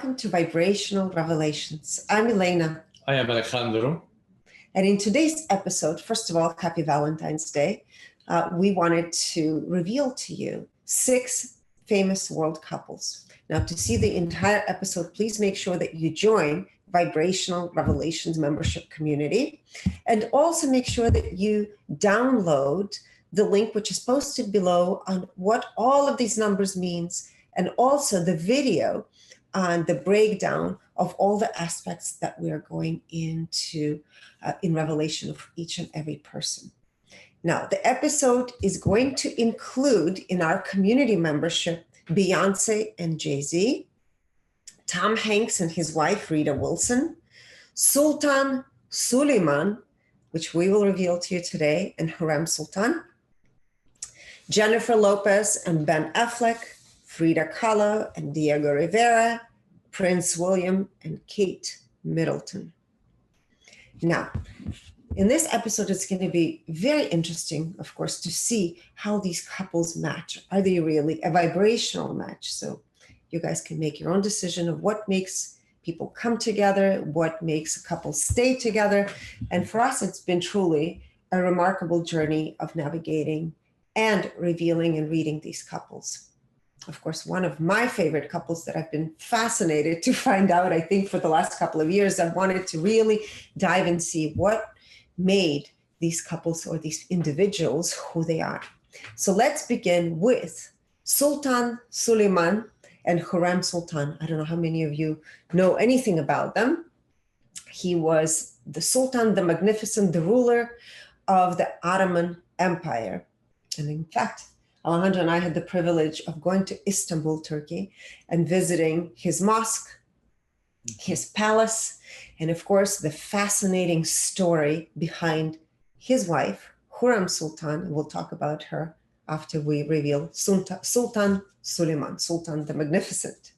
welcome to Vibrational Revelations. I'm Elena. I am Alejandro. And in today's episode, first of all, happy Valentine's Day. We wanted to reveal to you 6 famous world couples. Now, to see the entire episode, please make sure that you join Vibrational Revelations membership community. And also make sure that you download the link, which is posted below, on what all of these numbers means, and also the video on the breakdown of all the aspects that we are going into in revelation of each and every person. Now, the episode is going to include in our community membership Beyonce and Jay-Z, Tom Hanks and his wife Frida Wilson, Sultan, Suleiman, which we will reveal to you today, and Hurrem Sultan, Jennifer Lopez and Ben Affleck, Frida Kahlo and Diego Rivera, Prince William and Kate Middleton. Now, in this episode, it's going to be very interesting, of course, to see how these couples match. Are they really a vibrational match? So you guys can make your own decision of what makes people come together, what makes a couple stay together. And for us, it's been truly a remarkable journey of navigating and revealing and reading these couples. Of course, one of my favorite couples that I've been fascinated to find out, I think for the last couple of years, I've wanted to really dive and see what made these couples or these individuals who they are. So let's begin with Sultan Suleiman and Hurrem Sultan. I don't know how many of you know anything about them. He was the Sultan, the Magnificent, the ruler of the Ottoman Empire. And in fact, Alejandro and I had the privilege of going to Istanbul, Turkey, and visiting his mosque, his palace, and of course, the fascinating story behind his wife, Hurrem Sultan. And we'll talk about her after we reveal Sultan Suleiman, Sultan the Magnificent.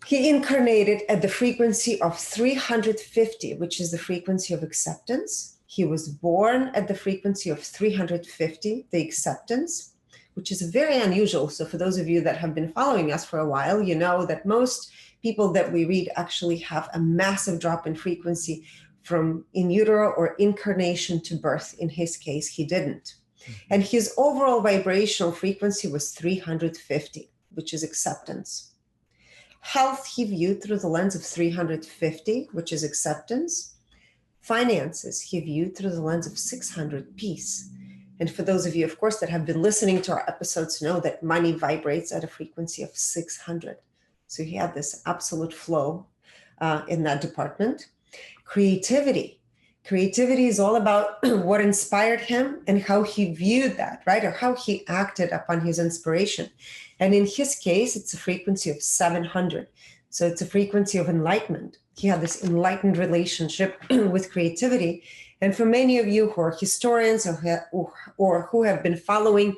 He incarnated at the frequency of 350, which is the frequency of acceptance. He was born at the frequency of 350, the acceptance, which is very unusual. So for those of you that have been following us for a while, you know that most people that we read actually have a massive drop in frequency from in utero or incarnation to birth. In his case, he didn't. And his overall vibrational frequency was 350, which is acceptance. Health he viewed through the lens of 350, which is acceptance. Finances he viewed through the lens of 600, peace. And for those of you, of course, that have been listening to our episodes know that money vibrates at a frequency of 600. So he had this absolute flow in that department. Creativity. Creativity is all about what inspired him and how he viewed that, right? Or how he acted upon his inspiration. And in his case, it's a frequency of 700. So it's a frequency of enlightenment. He had this enlightened relationship with creativity. And for many of you who are historians or who have been following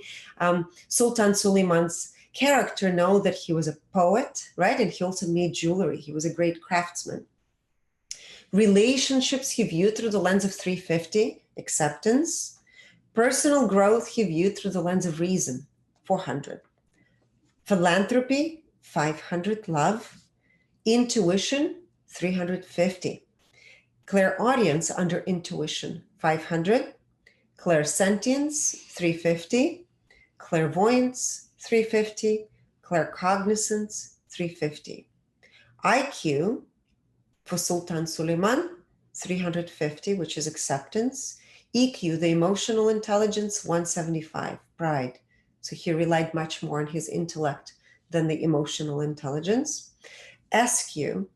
Sultan Suleiman's character know that he was a poet, right? And he also made jewelry. He was a great craftsman. Relationships he viewed through the lens of 350, acceptance. Personal growth he viewed through the lens of reason, 400. Philanthropy, 500, love. Intuition, 350. Clairaudience under intuition, 500. Clairsentience, 350. Clairvoyance, 350. Claircognizance, 350. IQ for Sultan Suleiman, 350, which is acceptance. EQ, the emotional intelligence, 175, pride. So he relied much more on his intellect than the emotional intelligence. SQ,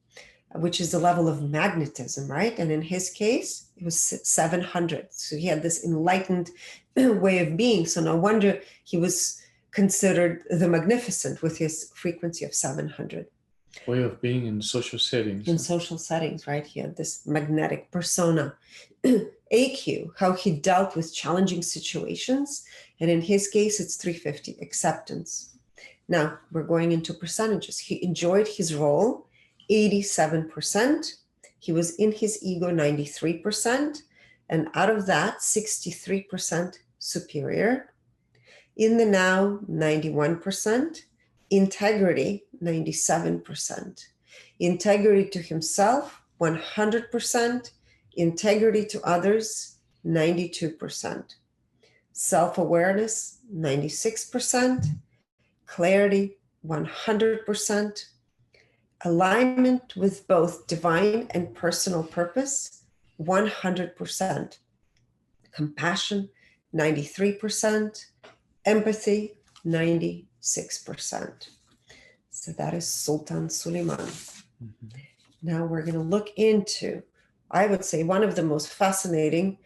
which is the level of magnetism, right? And in his case, it was 700. So he had this enlightened way of being. So no wonder he was considered the Magnificent with his frequency of 700. Way of being in social settings. In social settings, right? He had this magnetic persona. AQ, how he dealt with challenging situations. And in his case, it's 350, acceptance. Now, we're going into percentages. He enjoyed his role, 87%. He was in his ego, 93%. And out of that, 63% superior. In the now, 91%. Integrity, 97%. integrity to himself, 100%, integrity to others, 92%, self-awareness, 96%, clarity, 100%, alignment with both divine and personal purpose, 100%, compassion, 93%, empathy, 96%. So that is Sultan Suleiman. Mhm. Now we're going to look into, I would say, one of the most fascinating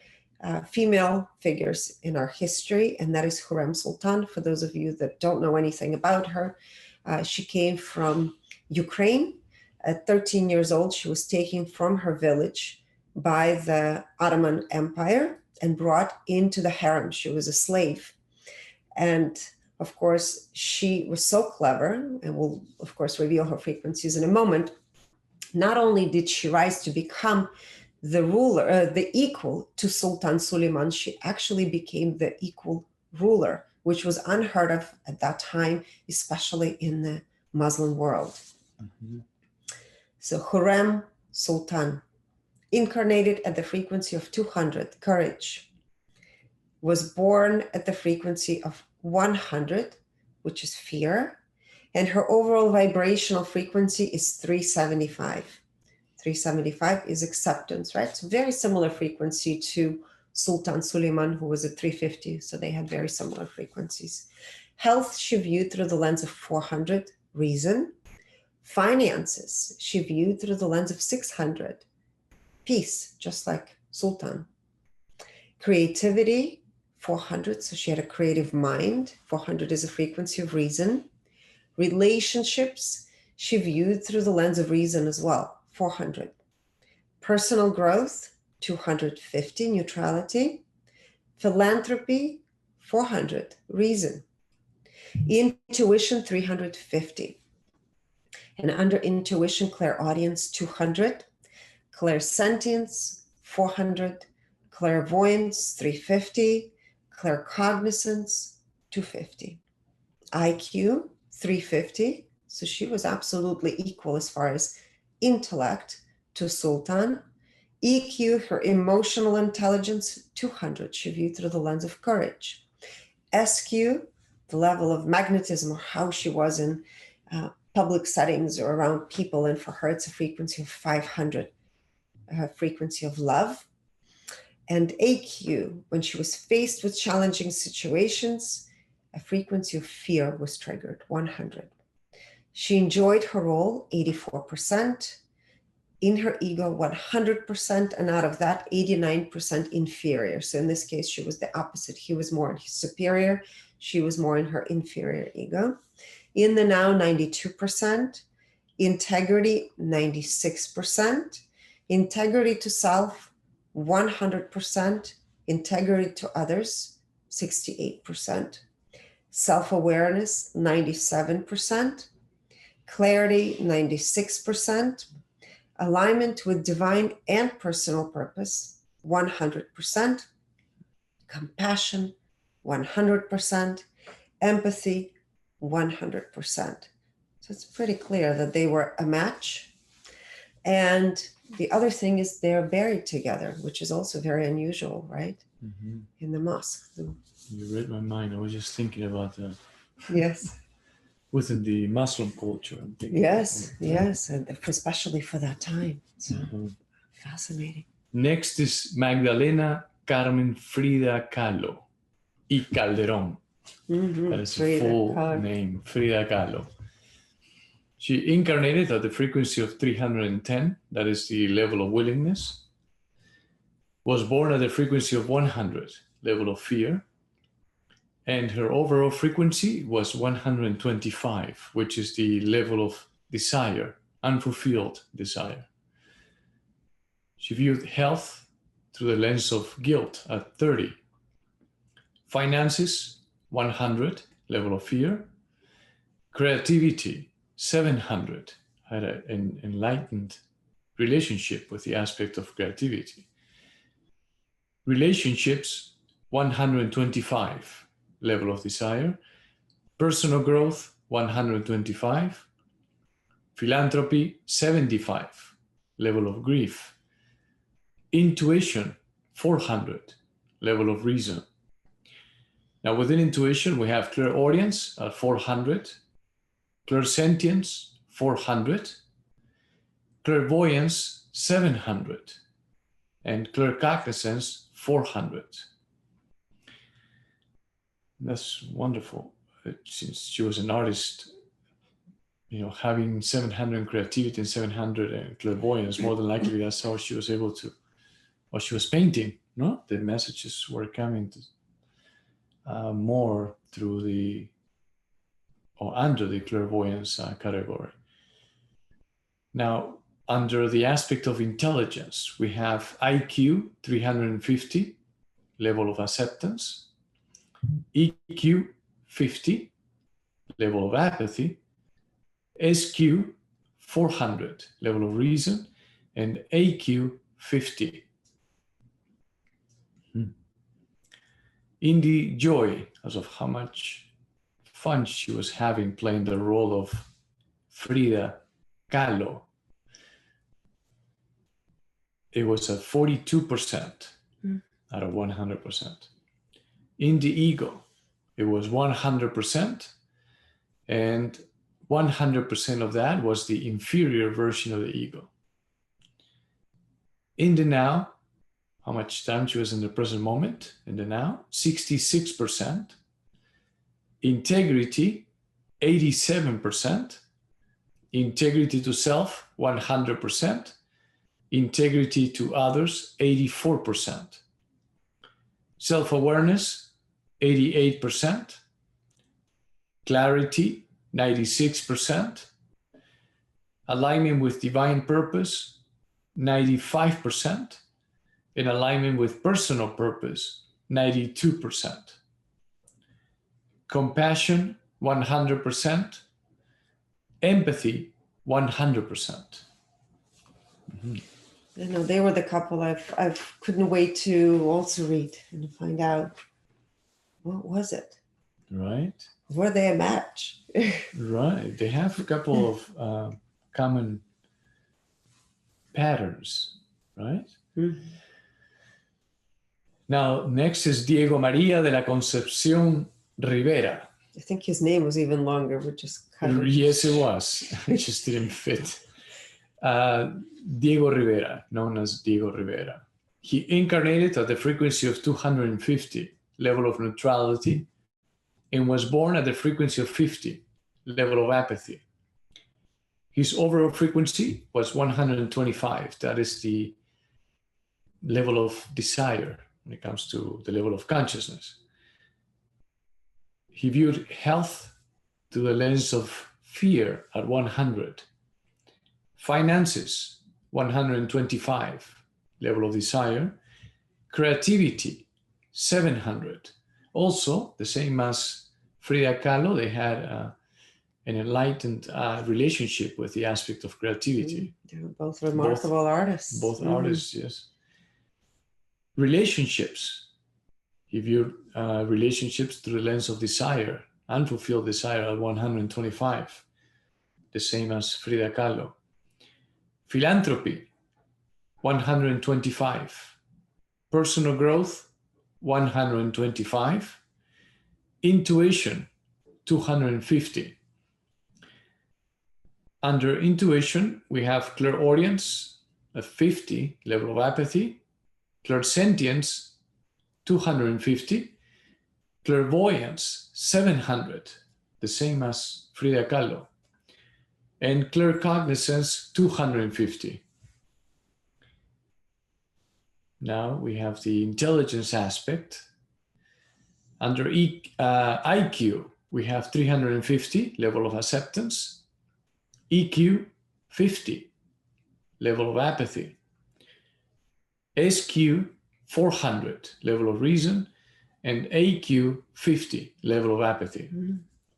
female figures in our history, and that is Hurrem Sultan. For those of you that don't know anything about her, she came from Ukraine. At 13 years old, she was taken from her village by the Ottoman Empire and brought into the Hurrem. She was a slave. And of course, she was so clever, and we'll, of course, reveal her frequencies in a moment. Not only did she rise to become the ruler, the equal to Sultan Suleiman, she actually became the equal ruler, which was unheard of at that time, especially in the Muslim world. Mhm. So Hurrem Sultan, incarnated at the frequency of 200, courage, was born at the frequency of 100, which is fear, and her overall vibrational frequency is 375. 375 is acceptance, right? So very similar frequency to Sultan Suleiman, who was at 350. So they had very similar frequencies. Health, she viewed through the lens of 400, reason. Finances, she viewed through the lens of 600, peace, just like Sultan. Creativity, 400, so she had a creative mind. 400 is a frequency of reason. Relationships, she viewed through the lens of reason as well, 400. Personal growth, 250, neutrality. Philanthropy, 400, reason. Intuition, 350. And under intuition, clairaudience, 200. Clairsentience, 400. Clairvoyance, 350. Claircognizance, 250. IQ, 350. So she was absolutely equal as far as intellect to Sultan. EQ, her emotional intelligence, 200. She viewed through the lens of courage. SQ, the level of magnetism, or how she was in public settings or around people. And for her, it's a frequency of 500, a frequency of love. And AQ, when she was faced with challenging situations, a frequency of fear was triggered, 100. She enjoyed her role, 84%. In her ego, 100%. And out of that, 89% inferior. So in this case, she was the opposite. He was more in his superior. She was more in her inferior ego. In the now, 92%. Integrity, 96%. Integrity to self, 100%. Integrity to others, 68%. Self-awareness, 97%. Clarity, 96%. Alignment with divine and personal purpose, 100%. Compassion, 100%. Empathy, 100%. So it's pretty clear that they were a match. And the other thing is they're buried together, which is also very unusual, right? Mhm. In the mosque. You read my mind. I was just thinking about that. Yes. Within the Muslim culture. I'm thinking Yes, about that. yes. And especially for that time. So Mhm. fascinating. Next is Magdalena Carmen Frida Kahlo y Calderón. That is a Frida full Kahlo. name, Frida Kahlo. She incarnated at the frequency of 310, that is the level of willingness. Was born at the frequency of 100, level of fear. And her overall frequency was 125, which is the level of desire, unfulfilled desire. She viewed health through the lens of guilt at 30. Finances, 100, level of fear. Creativity, 700, had an enlightened relationship with the aspect of creativity. Relationships, 125, level of desire. Personal growth, 125. Philanthropy, 75, level of grief. Intuition, 400, level of reason. Now within intuition, we have clairaudience at 400, clairsentience, 400, clairvoyance, 700, and claircognizance, 400. That's wonderful. Since she was an artist, having 700 in creativity and 700 in clairvoyance, more than likely that's how she was able to, or she was painting, no? The messages were coming to, more through under the clairvoyance category. Now, under the aspect of intelligence, we have IQ, 350, level of acceptance, EQ, 50, level of apathy, SQ, 400, level of reason, and AQ, 50. Indie joy, as of how much fun she was having playing the role of Frida Kahlo. It was at 42% out of 100%. In the ego, it was 100%, and 100% of that was the inferior version of the ego. In the now, how much time she was in the present moment, in the now, 66%. Integrity, 87%. Integrity to self, 100%. Integrity to others, 84%. Self-awareness, 88%. Clarity, 96%. Alignment with divine purpose, 95%. In alignment with personal purpose, 92%. Compassion, 100%. Empathy, 100%. They were the couple I've couldn't wait to also read and find out what was it. Right. Were they a match? Right. They have a couple of common patterns, right? Mm-hmm. Now, next is Diego María de la Concepción Rivera. I think his name was even longer, which is kind of... Yes, it was. It just didn't fit. Diego Rivera, known as Diego Rivera. He incarnated at the frequency of 250, level of neutrality, and was born at the frequency of 50, level of apathy. His overall frequency was 125. That is the level of desire when it comes to the level of consciousness. He viewed health through the lens of fear at 100. Finances, 125, level of desire. Creativity, 700. Also, the same as Frida Kahlo, they had an enlightened relationship with the aspect of creativity. They were both remarkable artists. Both artists, yes. Relationships. He viewed relationships through the lens of desire, unfulfilled desire at 125, the same as Frida Kahlo. Philanthropy, 125. Personal growth, 125. Intuition, 250. Under intuition, we have clairaudience at 50, level of apathy. Clairsentience, 250. Clairvoyance, 700, the same as Frida Kahlo. And claircognizance, 250. Now we have the intelligence aspect. Under IQ, we have 350, level of acceptance. EQ, 50, level of apathy. SQ, 400, level of reason. And AQ, 50, level of apathy.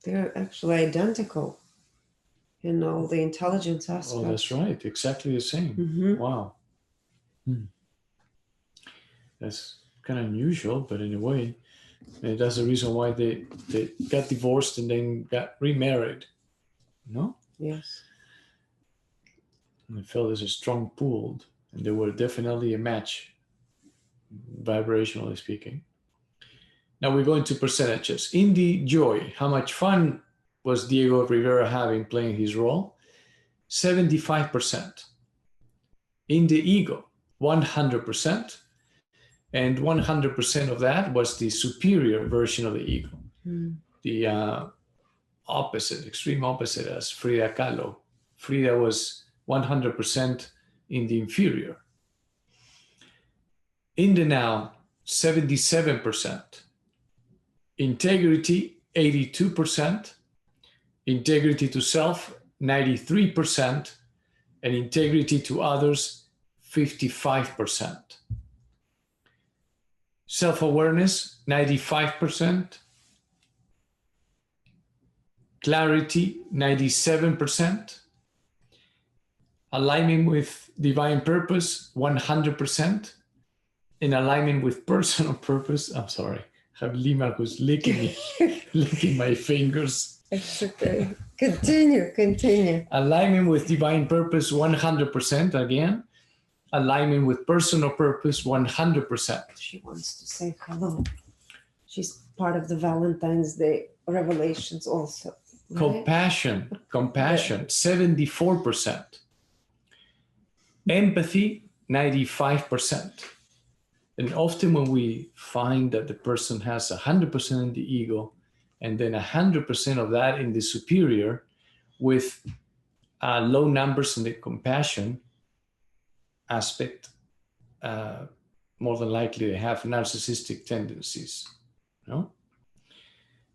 They're actually identical in all the intelligence aspects. Oh, that's right. Exactly the same. Mm-hmm. Wow. That's kind of unusual, but in a way, that's the reason why they got divorced and then got remarried. No? Yes. I felt there's a strong pull, and they were definitely a match, vibrationally speaking. Now we go into percentages. In the joy, how much fun was Diego Rivera having playing his role? 75%. In the ego, 100%. And 100% of that was the superior version of the ego. The opposite, extreme opposite as Frida Kahlo. Frida was 100% in the inferior. In the now, 77%. Integrity, 82%. Integrity to self, 93%. And integrity to others, 55%. Self-awareness, 95%. Clarity, 97%. Alignment with divine purpose, 100%. In alignment with personal purpose, I'm sorry, I have Lima who's licking my fingers. It's okay. Continue. Alignment with divine purpose, 100% again. Alignment with personal purpose, 100%. She wants to say hello. She's part of the Valentine's Day Revelations also. Right? Compassion, 74%. Empathy, 95%. And often when we find that the person has 100% in the ego and then 100% of that in the superior with low numbers in the compassion aspect, more than likely they have narcissistic tendencies, no?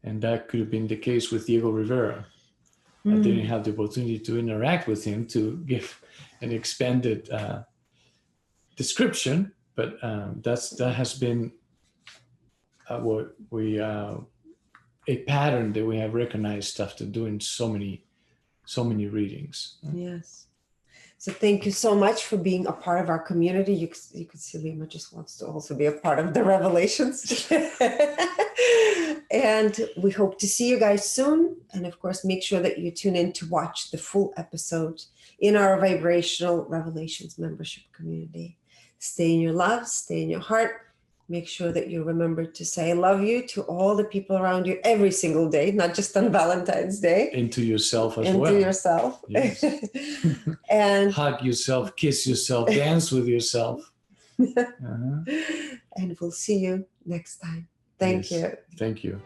And that could have been the case with Diego Rivera. I didn't have the opportunity to interact with him to give an expanded description, but that has been what we a pattern that we have recognized after doing so many readings. Yes. So thank you so much for being a part of our community. You could see Lima just wants to also be a part of the Revelations. And we hope to see you guys soon. And of course, make sure that you tune in to watch the full episode in our Vibrational Revelations membership community. Stay in your love, stay in your heart. Make sure that you remember to say I love you to all the people around you every single day, not just on Valentine's Day. And to yourself as well. And to yourself. Yes. And hug yourself, kiss yourself, dance with yourself. And we'll see you next time. Thank you. Thank you.